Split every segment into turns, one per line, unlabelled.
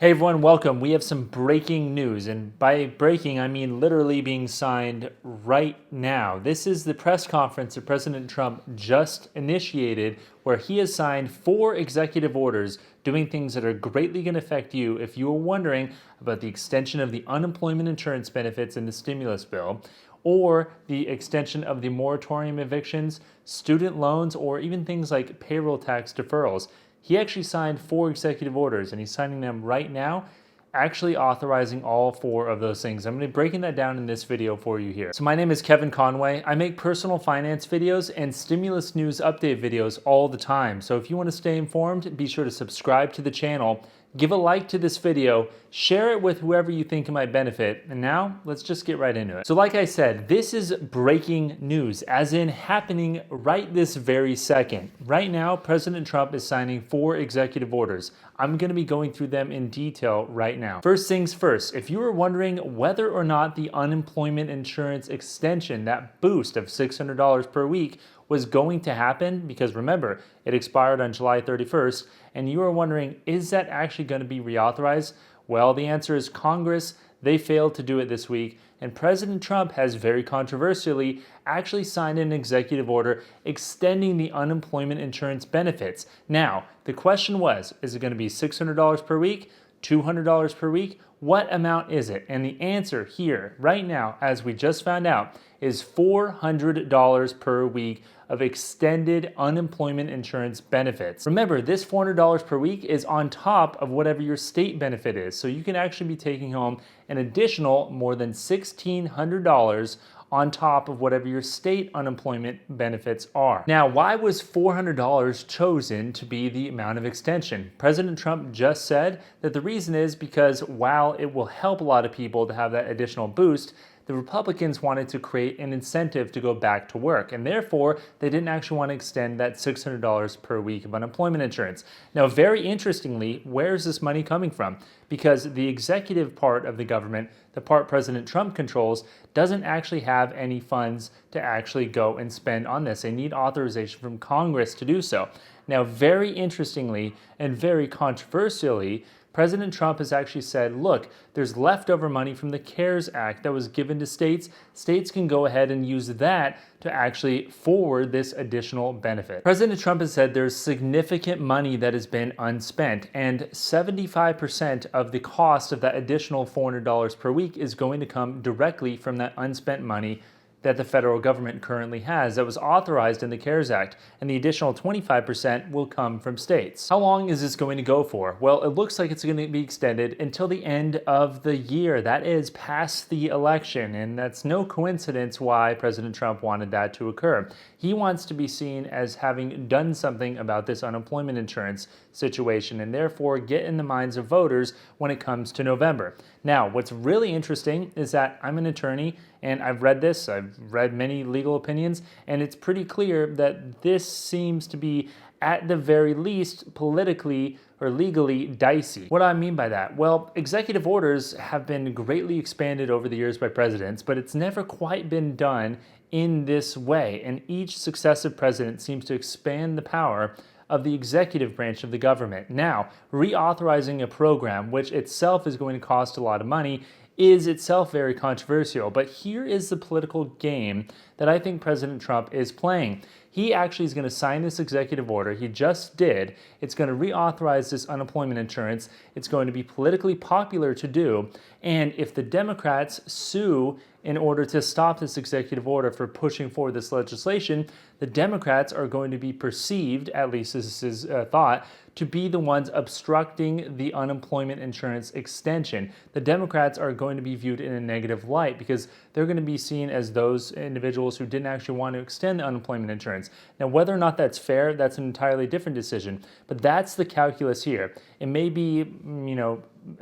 Hey everyone, welcome. We have some breaking news, and by breaking, I mean literally being signed right now. This is the press conference that President Trump just initiated, where he has signed 4 executive orders doing things that are greatly going to affect you if you are wondering about the extension of the unemployment insurance benefits in the stimulus bill, or the extension of the moratorium evictions, student loans, or even things like payroll tax deferrals. He actually signed 4 executive orders, and he's signing them right now, actually authorizing all 4 of those things. I'm going to be breaking that down in this video for you here. So my name is Kevin Conway. I make personal finance videos and stimulus news update videos all the time. So if you want to stay informed, be sure to subscribe to the channel, give a like to this video, share it with whoever you think it might benefit, and now let's just get right into it. So like I said, this is breaking news, as in happening right this very second. Right now, President Trump is signing 4 executive orders. I'm going to be going through them in detail right now. First things first, if you were wondering whether or not the unemployment insurance extension, that boost of $600 per week, was going to happen, because remember, it expired on July 31st, and you are wondering, is that actually going to be reauthorized? Well, the answer is Congress. They failed to do it this week, and President Trump has very controversially actually signed an executive order extending the unemployment insurance benefits. Now, the question was, is it going to be $600 per week, $200 per week? What amount is it? And the answer here, right now, as we just found out, is $400 per week of extended unemployment insurance benefits. Remember, this $400 per week is on top of whatever your state benefit is. So you can actually be taking home an additional more than $1,600 on top of whatever your state unemployment benefits are. Now, why was $400 chosen to be the amount of extension? President Trump just said that the reason is because while it will help a lot of people to have that additional boost, the Republicans wanted to create an incentive to go back to work, and therefore they didn't actually want to extend that $600 per week of unemployment insurance. Now, very interestingly, where is this money coming from? Because the executive part of the government, the part President Trump controls, doesn't actually have any funds to actually go and spend on this. They need authorization from Congress to do so. Now, very interestingly and very controversially, President Trump has actually said, look, there's leftover money from the HEREOS Act that was given to states. States can go ahead and use that to actually forward this additional benefit. President Trump has said there's significant money that has been unspent, and 75% of the cost of that additional $400 per week is going to come directly from that unspent money that the federal government currently has that was authorized in the HEREOS Act, and the additional 25% will come from states. How long is this going to go for? Well, it looks like it's going to be extended until the end of the year. That is past the election, and that's no coincidence why President Trump wanted that to occur. He wants to be seen as having done something about this unemployment insurance situation, and therefore get in the minds of voters when it comes to November. Now, what's really interesting is that I'm an attorney, and I've read this, I've read many legal opinions, and it's pretty clear that this seems to be, at the very least, politically or legally dicey. What do I mean by that? Well, executive orders have been greatly expanded over the years by presidents, but it's never quite been done in this way, and each successive president seems to expand the power of the executive branch of the government. Now, reauthorizing a program, which itself is going to cost a lot of money, is itself very controversial. But here is the political game that I think President Trump is playing. He actually is going to sign this executive order. He just did. It's going to reauthorize this unemployment insurance. It's going to be politically popular to do. And if the Democrats sue in order to stop this executive order for pushing forward this legislation, the Democrats are going to be perceived, at least this is thought, to be the ones obstructing the unemployment insurance extension. The Democrats are going to be viewed in a negative light because they're going to be seen as those individuals who didn't actually want to extend unemployment insurance. Now, whether or not that's fair, that's an entirely different decision, but that's the calculus here. It may be,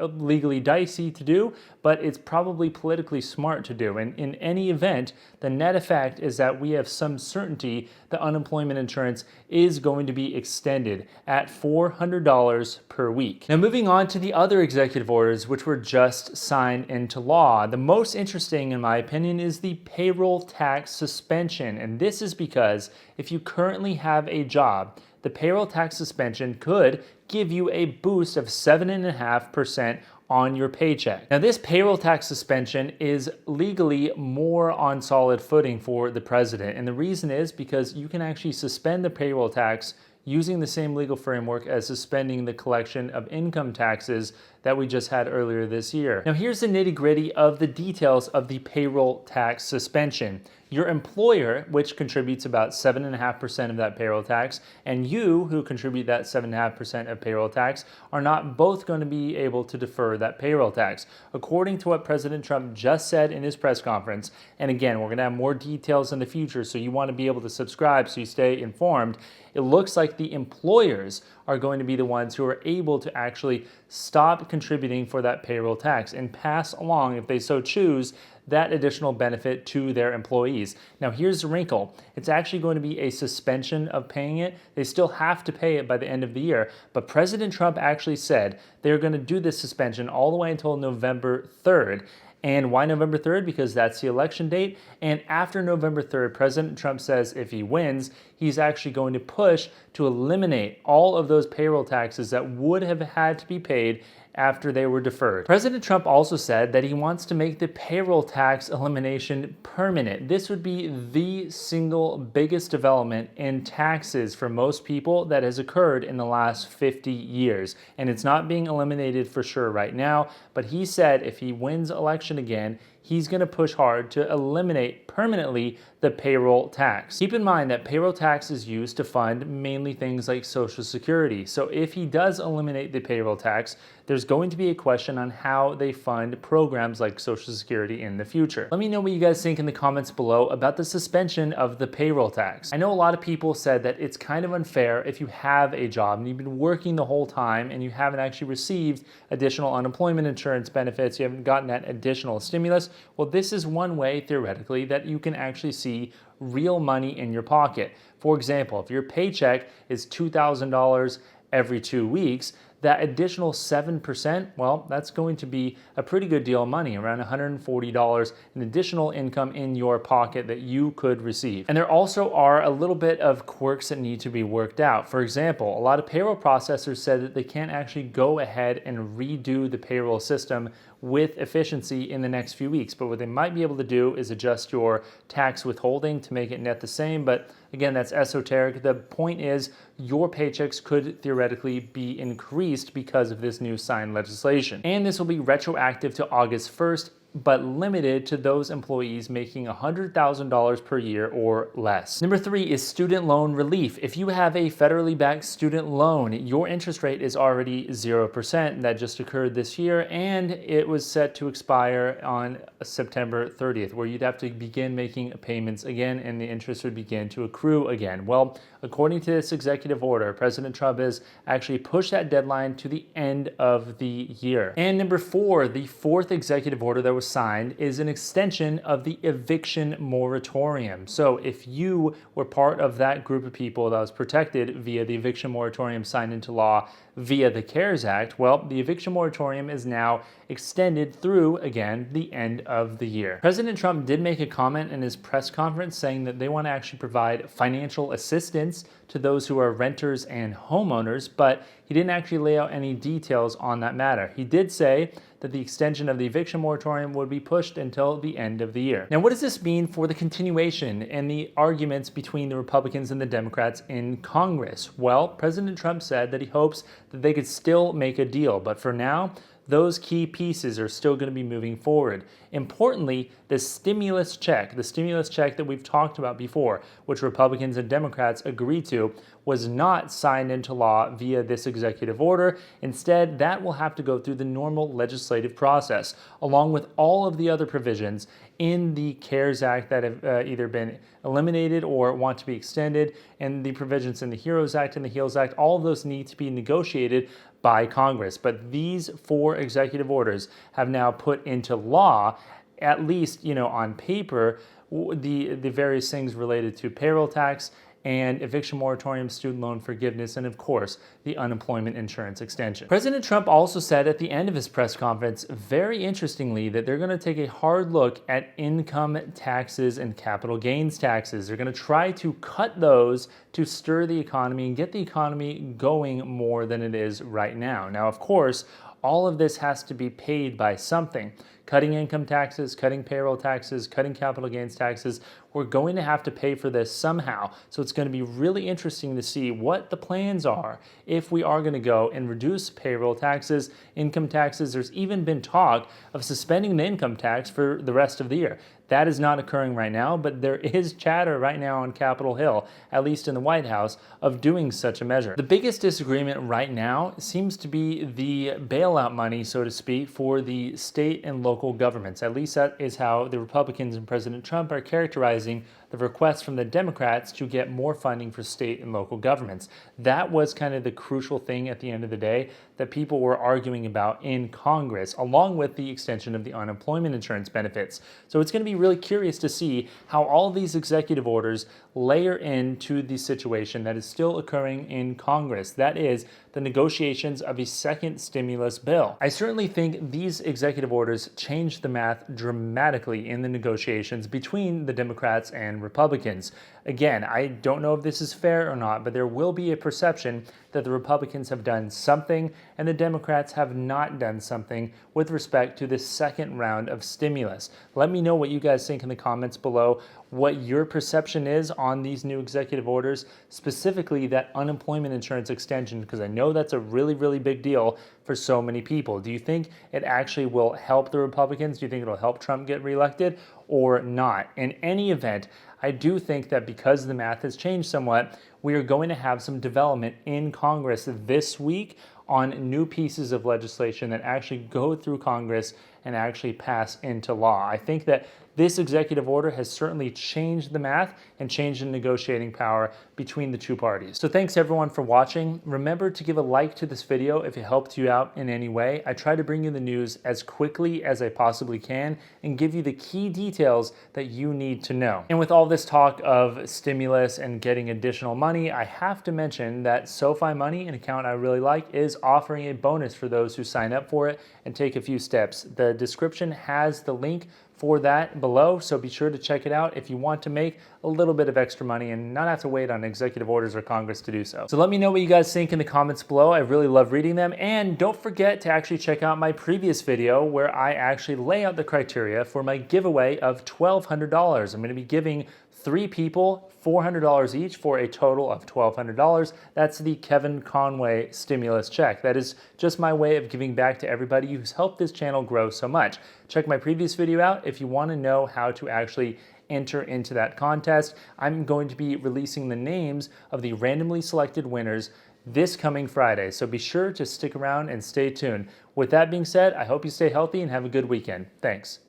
legally dicey to do, but it's probably politically smart to do. And in any event, the net effect is that we have some certainty that unemployment insurance is going to be extended at $400 per week. Now, moving on to the other executive orders, which were just signed into law. The most interesting, in my opinion, is the payroll tax suspension. And this is because if you currently have a job the payroll tax suspension could give you a boost of 7.5% on your paycheck. Now, this payroll tax suspension is legally more on solid footing for the president. And the reason is because you can actually suspend the payroll tax using the same legal framework as suspending the collection of income taxes that we just had earlier this year. Now, here's the nitty-gritty of the details of the payroll tax suspension. Your employer, which contributes about 7.5% of that payroll tax, and you, who contribute that 7.5% of payroll tax, are not both going to be able to defer that payroll tax. According to what President Trump just said in his press conference, and again, we're going to have more details in the future, so you want to be able to subscribe so you stay informed. It looks like the employers are going to be the ones who are able to actually stop contributing for that payroll tax and pass along, if they so choose, that additional benefit to their employees. Now, here's the wrinkle. It's actually going to be a suspension of paying it. They still have to pay it by the end of the year, but President Trump actually said they're going to do this suspension all the way until November 3rd. And why November 3rd? Because that's the election date. And after November 3rd, President Trump says if he wins, he's actually going to push to eliminate all of those payroll taxes that would have had to be paid after they were deferred. President Trump also said that he wants to make the payroll tax elimination permanent. This would be the single biggest development in taxes for most people that has occurred in the last 50 years. And it's not being eliminated for sure right now, but he said if he wins election again, he's going to push hard to eliminate permanently the payroll tax. Keep in mind that payroll tax is used to fund mainly things like Social Security. So if he does eliminate the payroll tax, there's going to be a question on how they fund programs like Social Security in the future. Let me know what you guys think in the comments below about the suspension of the payroll tax. I know a lot of people said that it's kind of unfair if you have a job and you've been working the whole time and you haven't actually received additional unemployment insurance benefits, you haven't gotten that additional stimulus. Well, this is one way, theoretically, that you can actually see real money in your pocket. For example, if your paycheck is $2,000 every 2 weeks, that additional 7%, well, that's going to be a pretty good deal of money, around $140 in additional income in your pocket that you could receive. And there also are a little bit of quirks that need to be worked out. For example, a lot of payroll processors said that they can't actually go ahead and redo the payroll system with efficiency in the next few weeks. But what they might be able to do is adjust your tax withholding to make it net the same. But again, that's esoteric. The point is your paychecks could theoretically be increased because of this new signed legislation. And this will be retroactive to August 1st, but limited to those employees making $100,000 per year or less. Number 3 is student loan relief. If you have a federally backed student loan, your interest rate is already 0%. That just occurred this year, and it was set to expire on September 30th, where you'd have to begin making payments again, and the interest would begin to accrue again. Well, according to this executive order, President Trump has actually pushed that deadline to the end of the year. And number 4, the 4th executive order that was signed is an extension of the eviction moratorium. So if you were part of that group of people that was protected via the eviction moratorium signed into law via the HEREOS Act, well, the eviction moratorium is now extended through, again, the end of the year. President Trump did make a comment in his press conference saying that they want to actually provide financial assistance to those who are renters and homeowners, but he didn't actually lay out any details on that matter. He did say that the extension of the eviction moratorium would be pushed until the end of the year. Now, what does this mean for the continuation and the arguments between the Republicans and the Democrats in Congress? Well, President Trump said that he hopes that they could still make a deal, but for now, those key pieces are still going to be moving forward. Importantly, the stimulus check that we've talked about before, which Republicans and Democrats agreed to, was not signed into law via this executive order. Instead, that will have to go through the normal legislative process, along with all of the other provisions in the CARES Act that have either been eliminated or want to be extended, and the provisions in the HEREOS Act and the HEALS Act. All of those need to be negotiated by Congress. But these 4 executive orders have now put into law, at least, on paper, the various things related to payroll tax and eviction moratorium, student loan forgiveness, and of course, the unemployment insurance extension. President Trump also said at the end of his press conference, very interestingly, that they're going to take a hard look at income taxes and capital gains taxes. They're going to try to cut those to stir the economy and get the economy going more than it is right now. Now, of course, all of this has to be paid by something. Cutting income taxes, cutting payroll taxes, cutting capital gains taxes, we're going to have to pay for this somehow. So it's going to be really interesting to see what the plans are if we are going to go and reduce payroll taxes, income taxes. There's even been talk of suspending the income tax for the rest of the year. That is not occurring right now, but there is chatter right now on Capitol Hill, at least in the White House, of doing such a measure. The biggest disagreement right now seems to be the bailout money, so to speak, for the state and local governments. At least that is how the Republicans and President Trump are characterizing the request from the Democrats to get more funding for state and local governments. That was kind of the crucial thing at the end of the day that people were arguing about in Congress, along with the extension of the unemployment insurance benefits. So it's going to be really curious to see how all these executive orders layer into the situation that is still occurring in Congress. That is the negotiations of a second stimulus bill. I certainly think these executive orders changed the math dramatically in the negotiations between the Democrats and Republicans. Again, I don't know if this is fair or not, but there will be a perception that the Republicans have done something and the Democrats have not done something with respect to this second round of stimulus. Let me know what you guys think in the comments below, what your perception is on these new executive orders, specifically that unemployment insurance extension, because I know that's a really, really big deal for so many people. Do you think it actually will help the Republicans? Do you think it'll help Trump get reelected or not? In any event, I do think that because the math has changed somewhat, we are going to have some development in Congress this week on new pieces of legislation that actually go through Congress and actually pass into law. I think that this executive order has certainly changed the math and changed the negotiating power between the two parties. So thanks everyone for watching. Remember to give a like to this video if it helped you out in any way. I try to bring you the news as quickly as I possibly can and give you the key details that you need to know. And with all this talk of stimulus and getting additional money, I have to mention that SoFi Money, an account I really like, is offering a bonus for those who sign up for it and take a few steps. The description has the link for that below, so be sure to check it out if you want to make a little bit of extra money and not have to wait on executive orders or Congress to do so. So let me know what you guys think in the comments below. I really love reading them, and don't forget to actually check out my previous video where I actually lay out the criteria for my giveaway of $1,200. I'm going to be giving 3 people $400 each for a total of $1,200. That's the Kevin Conway stimulus check. That is just my way of giving back to everybody who's helped this channel grow so much. Check my previous video out if you want to know how to actually enter into that contest. I'm going to be releasing the names of the randomly selected winners this coming Friday, so be sure to stick around and stay tuned. With that being said, I hope you stay healthy and have a good weekend. Thanks.